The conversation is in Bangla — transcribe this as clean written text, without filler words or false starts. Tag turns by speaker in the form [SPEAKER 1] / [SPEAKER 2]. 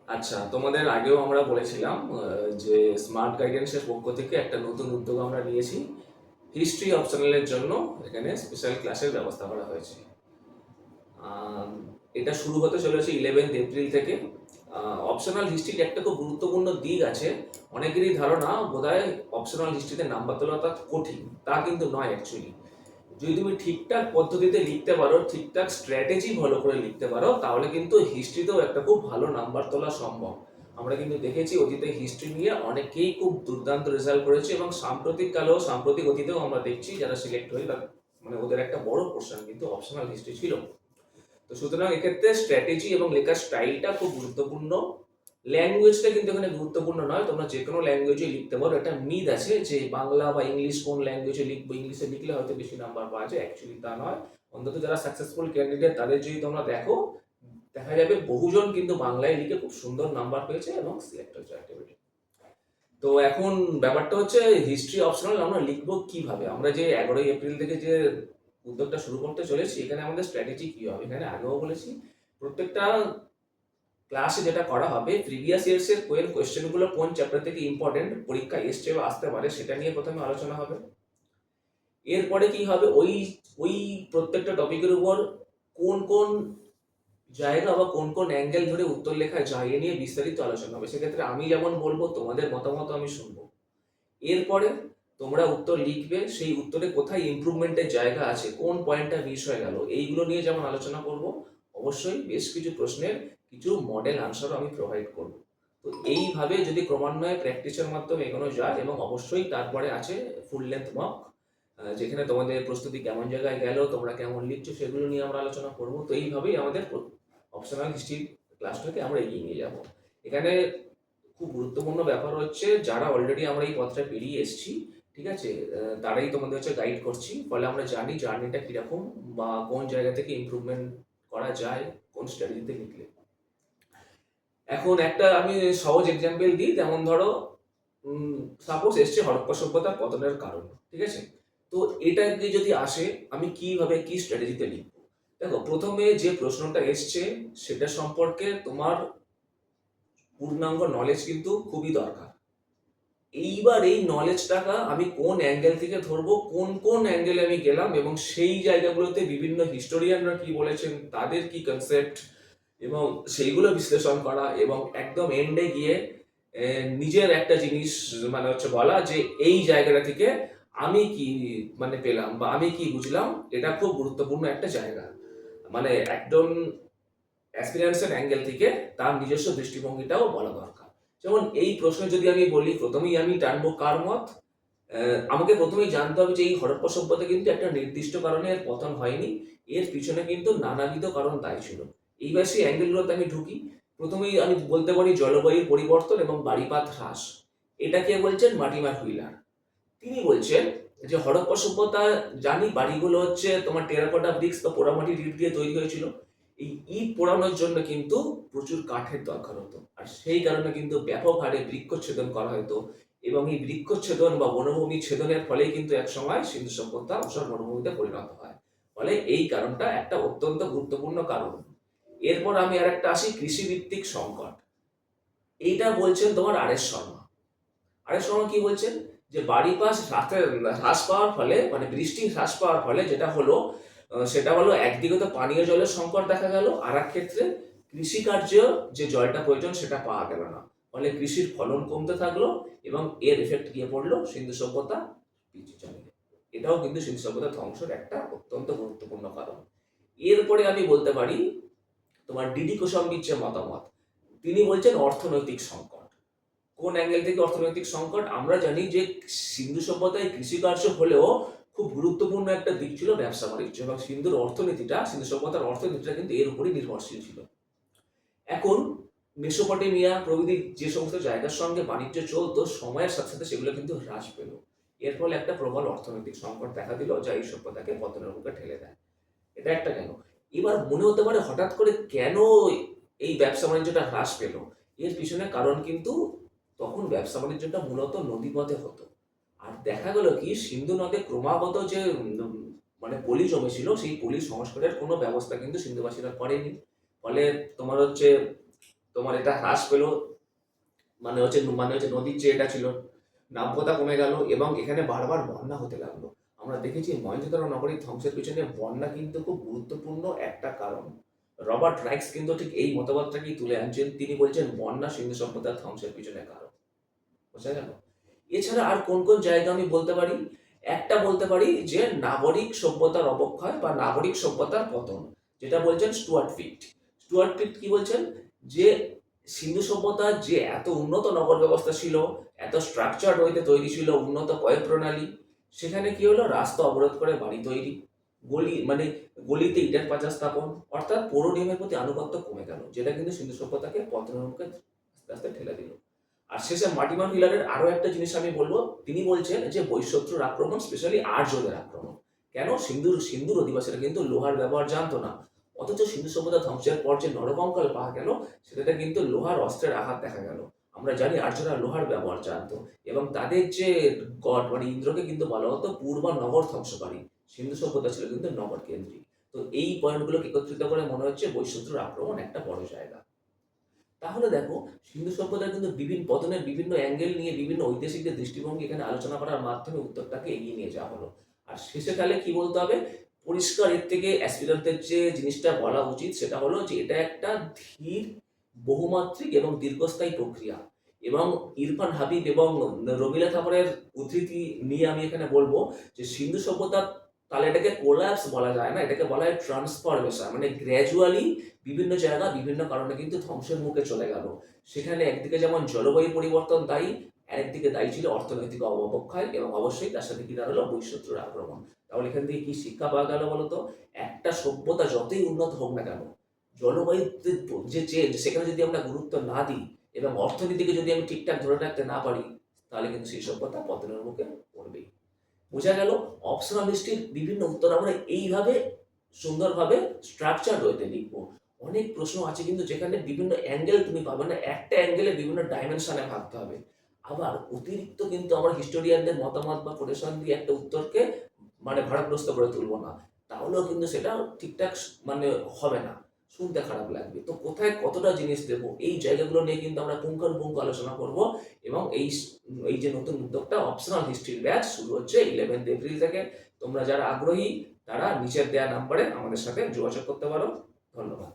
[SPEAKER 1] আচ্ছা, তোমাদের আগেও আমরা বলেছিলাম যে স্মার্ট গাইডেন্সের পক্ষ থেকে একটা নতুন উদ্যোগ আমরা নিয়েছি। হিস্ট্রি অপশনালের জন্য এখানে স্পেশাল ক্লাসের ব্যবস্থা করা হয়েছে। আম, এটা শুরু হতে চলেছে 11 এপ্রিল থেকে। অপশনাল হিস্ট্রির একটা খুব গুরুত্বপূর্ণ দিক আছে। অনেকেরই ধারণা বোধহয় অপশনাল হিস্ট্রিতে নাম্বার তোলাটা কঠিন, তা কিন্তু নয় অ্যাকচুয়ালি। যদি তুমি ঠিকঠাক পদ্ধতিতে লিখতে পারো, ঠিকঠাক স্ট্র্যাটেজি ফলো করে লিখতে পারো, তাহলে কিন্তু হিস্ট্রিতেও একটা খুব ভালো নাম্বার তোলা সম্ভব। আমরা কিন্তু দেখেছি অতীতে হিস্ট্রি নিয়ে অনেকেই খুব দুর্দান্ত রেজাল্ট করেছে, এবং সাম্প্রতিক অতীতেও আমরা দেখছি যারা সিলেক্ট হয়ে মানে ওদের একটা বড় পোর্শন কিন্তু অপশনাল হিস্ট্রি ছিল। তো সুতরাং এক্ষেত্রে স্ট্র্যাটেজি এবং লেখার স্টাইলটা খুব গুরুত্বপূর্ণ। ল্যাঙ্গুয়েজটা কিন্তু এখানে গুরুত্বপূর্ণ নয়, তোমরা যে কোনো ল্যাঙ্গুয়েজে লিখতে পারো। একটা মিথ আছে যে বাংলা বা ইংলিশ কোন ল্যাঙ্গুয়েজে লিখবো, ইংলিশে লিখলে হয়তো বেশি নাম্বার পাওয়া যায়। অ্যাকচুয়ালি তা নয়। অন্তত যারা সাকসেসফুল ক্যান্ডিডেট তাদের যদি তোমরা দেখো, দেখা যাবে বহুজন কিন্তু বাংলায় লিখে খুব সুন্দর নাম্বার পেয়েছে এবং সিলেক্ট হয়েছে অ্যাক্টিভিটি। তো এখন ব্যাপারটা হচ্ছে হিস্ট্রি অপশনাল আমরা লিখবো কিভাবে। আমরা যে 11 এপ্রিল থেকে যে উদ্যোগটা শুরু করতে চলেছি, এখানে আমাদের স্ট্র্যাটেজি কি হবে, এখানে আগেও বলেছি প্রত্যেকটা ক্লাসে যেটা করা হবে, প্রিভিয়াস ইয়ার্স এর কোয়েশ্চেনগুলো কোন চ্যাপ্টার থেকে ইম্পর্টেন্ট পরীক্ষা এসছে বা আসতে পারে সেটা নিয়ে প্রথমে আলোচনা হবে। এরপরে কি হবে, ওই ওই প্রত্যেকটা টপিকের উপর কোন কোন জায়গা বা কোন কোন অ্যাঙ্গেল ধরে উত্তর লেখা যায় এ নিয়ে বিস্তারিত আলোচনা হবে। সেক্ষেত্রে আমি যেমন বলবো, তোমাদের মতামত আমি শুনবো। এরপরে তোমরা উত্তর লিখবে, সেই উত্তরে কোথায় ইমপ্রুভমেন্টের জায়গা আছে, কোন পয়েন্টটা মিস হয়ে গেল, এইগুলো নিয়ে যেমন আলোচনা করব, অবশ্যই বেশ কিছু প্রশ্নের কিছু মডেল আনসারও আমি প্রোভাইড করব। তো এইভাবে যদি ক্রমান্বয়ে প্র্যাকটিসের মাধ্যমে এগোনো যায়, এবং অবশ্যই তারপরে আছে ফুল লেন্থ মক, যেখানে তোমাদের প্রস্তুতি কেমন জায়গায় গেল, তোমরা কেমন লিখছো, সেগুলো নিয়ে আমরা আলোচনা করব। তো এইভাবেই আমাদের অপশনাল হিস্ট্রি ক্লাসটাকে আমরা এগিয়ে নিয়ে যাব। এখানে খুব গুরুত্বপূর্ণ ব্যাপার হচ্ছে, যারা অলরেডি আমরা এই পথটা পেরিয়ে এসেছি, ঠিক আছে, তারাই তোমাদের হচ্ছে গাইড করছি। ফলে আমরা জানি জার্নিটা কিরকম বা কোন জায়গা থেকে ইমপ্রুভমেন্ট করা যায় কোন স্ট্র্যাটেজিতে লিখলে। এখন একটা আমি সহজ এক্সাম্পল দিই। যেমন ধরো, সাপোজ এসছে হরপ্পা সভ্যতার পতনের কারণ, ঠিক আছে। তো এটাকে যদি আসে, আমি কিভাবে কি স্ট্র্যাটেজিতে লিখবো। দেখো, প্রথমে যে প্রশ্নটা এসছে সেটা সম্পর্কে তোমার পূর্ণাঙ্গ নলেজ কিন্তু খুবই দরকার। এইবার এই নলেজটাকে আমি কোন অ্যাঙ্গেল থেকে ধরবো, কোন কোন অ্যাঙ্গেলে আমি গেলাম, এবং সেই জায়গাগুলোতে বিভিন্ন হিস্টোরিয়ানরা কি বলেছেন, তাদের কি কনসেপ্ট, এবং সেইগুলো বিশ্লেষণ করা, এবং একদম এন্ডে গিয়ে নিজের একটা জিনিস মানে হচ্ছে বলা যে এই জায়গাটা থেকে আমি কি মানে পেলাম বা আমি কি বুঝলাম। এটা খুব গুরুত্বপূর্ণ একটা জায়গা। মানে একদম অ্যাসপিরেন্সের অ্যাঙ্গেল থেকে তার নিজস্ব দৃষ্টিভঙ্গিটাও বলা দরকার। যেমন এই প্রশ্নে যদি আমি বলি, প্রথমেই আমি টানবো কার মত। আমাকে প্রথমেই জানতে হবে যে এই হরপ্পা সভ্যতা কিন্তু একটা নির্দিষ্ট কারণে এর পতন হয়নি, এর পিছনে কিন্তু নানাবিধ কারণ দায়ী ছিল। এইবার সেই অ্যাঙ্গেলগুলোতে আমি ঢুকি। প্রথমেই আমি বলতে পারি জলবায়ুর পরিবর্তন এবং বাড়িপাত হ্রাস। এটা কে বলছেন? Mortimer wheeler. তিনি বলছেন যে হরপ্পা সভ্যতা, জানি বাড়িগুলো হচ্ছে তোমার টেরাকোটা ব্রিক্স বা পোড়ামাটির ইট দিয়ে তৈরি হয়েছিল। এই ইট পোড়ানোর জন্য কিন্তু প্রচুর কাঠের দরকার হতো, আর সেই কারণে কিন্তু ব্যাপক হারে বৃক্ষচ্ছেদন করা হতো। এবং এই বৃক্ষচ্ছেদন বা বনভূমি ছেদনের ফলেই কিন্তু একসময় সিন্ধু সভ্যতা অবসর মরুভূমিতে পরিণত হয়। ফলে এই কারণটা একটা অত্যন্ত গুরুত্বপূর্ণ কারণ। এরপর আমি আর একটা আসি, কৃষিভিত্তিক সংকট। এইটা বলছেন তোমার আর এস শর্মা। আর এস শর্মা কি বলছেন, যে বাড়িপাস হ্রাস পাওয়ার ফলে, মানে বৃষ্টি হ্রাস পাওয়ার ফলে যেটা হলো, সেটা হলো একদিকে তো পানীয় জলের সংকট দেখা গেল, আর এক ক্ষেত্রে কৃষিকার্য যে জলটা প্রয়োজন সেটা পাওয়া গেল না। ফলে কৃষির ফলন কমতে থাকলো, এবং এর এফেক্ট গিয়ে পড়লো সিন্ধু সভ্যতা পিছিয়ে চলে গেল। এটাও কিন্তু সিন্ধু সভ্যতা ধ্বংসের একটা অত্যন্ত গুরুত্বপূর্ণ কারণ। এরপরে আমি বলতে পারি তোমার ডিডি কোশাম্বীর যে মতামত, তিনি বলছেন অর্থনৈতিক সংকট। কোন অ্যাঙ্গেল থেকে অর্থনৈতিক সংকট? আমরা জানি যে সিন্ধু সভ্যতায় কৃষিকার্য হলেও খুব গুরুত্বপূর্ণ একটা দিক ছিল ব্যবসা বাণিজ্য, এবং সিন্ধু সভ্যতার অর্থনীতিটা কিন্তু এর উপরই নির্ভরশীল ছিল। এখন মেসোপটেমিয়া প্রভৃতি যে সমস্ত জায়গার সঙ্গে বাণিজ্য চলতো, সময়ের সাথে সাথে সেগুলো কিন্তু হ্রাস পেল। এর ফলে একটা প্রবল অর্থনৈতিক সংকট দেখা দিল, যা এই সভ্যতাকে পতনের মুখে ঠেলে দেয়। এটা একটা গেল। এবার মনে হতে পারে হঠাৎ করে কেন এই ব্যবসা বাণিজ্যটা হ্রাস পেল। এর পিছনে কারণ কিন্তু তখন ব্যবসা বাণিজ্যটা মূলত নদীপথে হতো। আর দেখা গেল কি, সিন্ধু নদে ক্রমাগত যে মানে পলি জমেছিল, সেই পলি সংস্কারের কোনো ব্যবস্থা কিন্তু সিন্ধুবাসীরা করেনি। ফলে তোমার হচ্ছে তোমার এটা হ্রাস পেলো, মানে হচ্ছে নদীর যে এটা ছিল নাব্যতা কমে গেল এবং এখানে বারবার বন্যা হতে লাগলো। আমরা দেখেছি মহেঞ্জোদারো নগরীর ধ্বংসের পিছনে বন্যা কিন্তু খুব গুরুত্বপূর্ণ একটা কারণ। রবার্ট রাইক্স কিন্তু ঠিক এই মতবাদটাকেই তুলে আনছেন, তিনি বলছেন বন্যা সিন্ধু সভ্যতার ধ্বংসের পিছনে কারণ। বোঝা গেল? এছাড়া আর কোন কোন জায়গা আমি বলতে পারি? একটা বলতে পারি যে নাগরিক সভ্যতার অবক্ষয় বা নাগরিক সভ্যতার পতন, যেটা বলছেন স্টুয়ার্ট পিট। স্টুয়ার্ট পিট কি বলছেন? যে সিন্ধু সভ্যতার যে এত উন্নত নগর ব্যবস্থা ছিল, এত স্ট্রাকচার হইতে তৈরি ছিল, উন্নত পয় প্রণালী, সেখানে কি হলো? রাস্তা অবরোধ করে বাড়ি তৈরি, মানে গলিতে ইটের পাঁচা স্থাপন, অর্থাৎ পৌর নিয়মের প্রতি আনুগত্য কমে গেল, যেটা কিন্তু সিন্ধু সভ্যতাকে পতনের মুখে আস্তে আস্তে ঠেলে দিল। আর শেষে মার্টিমান হিলারের আরো একটা জিনিস আমি বলবো, তিনি বলছেন যে বৈশত্রুর আক্রমণ, স্পেশালি আর্যদের আক্রমণ। কেন? সিন্ধুর অধিবাসীরা কিন্তু লোহার ব্যবহার জানতো না, অথচ সিন্ধু সভ্যতা ধ্বংসের পর যে নরকঙ্কাল পাওয়া গেল, সেটাতে কিন্তু লোহার অস্ত্রের আঘাত দেখা গেল। আমরা জানি আর্যরা লোহার ব্যবহার জানতো এবং তাদের যে গড মানে ইন্দ্রকে কিন্তু বলা হতো পূর্ব নগর ধ্বংসকারী। সিন্ধু সভ্যতা ছিল কিন্তু নগর কেন্দ্রিক। তো এই পয়েন্টগুলোকে একত্রিত করে মনে হচ্ছে বৈশত্রুর আক্রমণ একটা বড় জায়গা। তাহলে দেখো, সিন্ধু সভ্যতার কিন্তু বিভিন্ন পতনের বিভিন্ন অ্যাঙ্গেল নিয়ে বিভিন্ন ঐতিহাসিকদের দৃষ্টিভঙ্গি এখানে আলোচনা করার মাধ্যমে উত্তরটাকে এগিয়ে নিয়ে যাওয়া হলো। আর শেষে তাহলে কি বলতে হবে? পরিষ্কার এর থেকে অ্যাসপিরেন্টদের যে জিনিসটা বলা উচিত সেটা হলো যে এটা একটা ধীর, বহুমাত্রিক এবং দীর্ঘস্থায়ী প্রক্রিয়া। এবং ইরফান হাবিব এবং রমিলা থাপরের উদ্ধৃতি নিয়ে আমি এখানে বলবো যে সিন্ধু সভ্যতা, তাহলে এটাকে কোল্যাপস বলা যায় না, এটাকে বলা হয় ট্রান্সফরমেশন, মানে গ্র্যাজুয়ালি বিভিন্ন জায়গা বিভিন্ন কারণে কিন্তু ধ্বংসের মুখে চলে গেল। সেখানে একদিকে যেমন জলবায়ু পরিবর্তন দায়ী, আরেকদিকে দায়ী ছিল অর্থনৈতিক অবক্ষয় এবং অবশ্যই তার সাথে কি দাঁড়ালো? বৈশত্রুর আক্রমণ। তাহলে এখান থেকে কি শিক্ষা পাওয়া গেল বলতো? একটা সভ্যতা যতই উন্নত হোক না কেন, জলবায়ুতে যে চেঞ্জ, সেখানে যদি আমরা গুরুত্ব না দিই এবং অর্থনীতিকে যদি আমি ঠিকঠাক ধরে রাখতে না পারি, তাহলে কিন্তু সেই সভ্যতা পতনের মুখে পড়বেই। বোঝা গেল? অপশনাল লিস্টের বিভিন্ন উত্তর আমরা এইভাবে সুন্দরভাবে স্ট্রাকচার হইতে লিখবো। অনেক প্রশ্ন আছে কিন্তু যেখানে বিভিন্ন অ্যাঙ্গেল তুমি পাবে না, একটা অ্যাঙ্গেলে বিভিন্ন ডাইমেনশনে ভাবতে হবে। আবার অতিরিক্ত কিন্তু আমরা হিস্টোরিয়ানদের মতামত বা কোটেশন দিয়ে একটা উত্তরকে মানে ভারগ্রস্ত করে তুলবো না, তাহলেও কিন্তু সেটা ঠিকঠাক মানে হবে না, শুনতে খারাপ লাগবে। তো কোথায় কতটা জিনিস দেবো, এই জায়গাগুলো নিয়ে কিন্তু আমরা পুঙ্খানুপুঙ্খ আলোচনা করব। এবং এই যে নতুন উদ্যোগটা অপশনাল হিস্ট্রির ব্যাচ শুরু হচ্ছে 11 এপ্রিল থেকে। তোমরা যারা আগ্রহী তারা নিচের দেওয়া নাম্বারে আমাদের সাথে যোগাযোগ করতে পারো। ধন্যবাদ।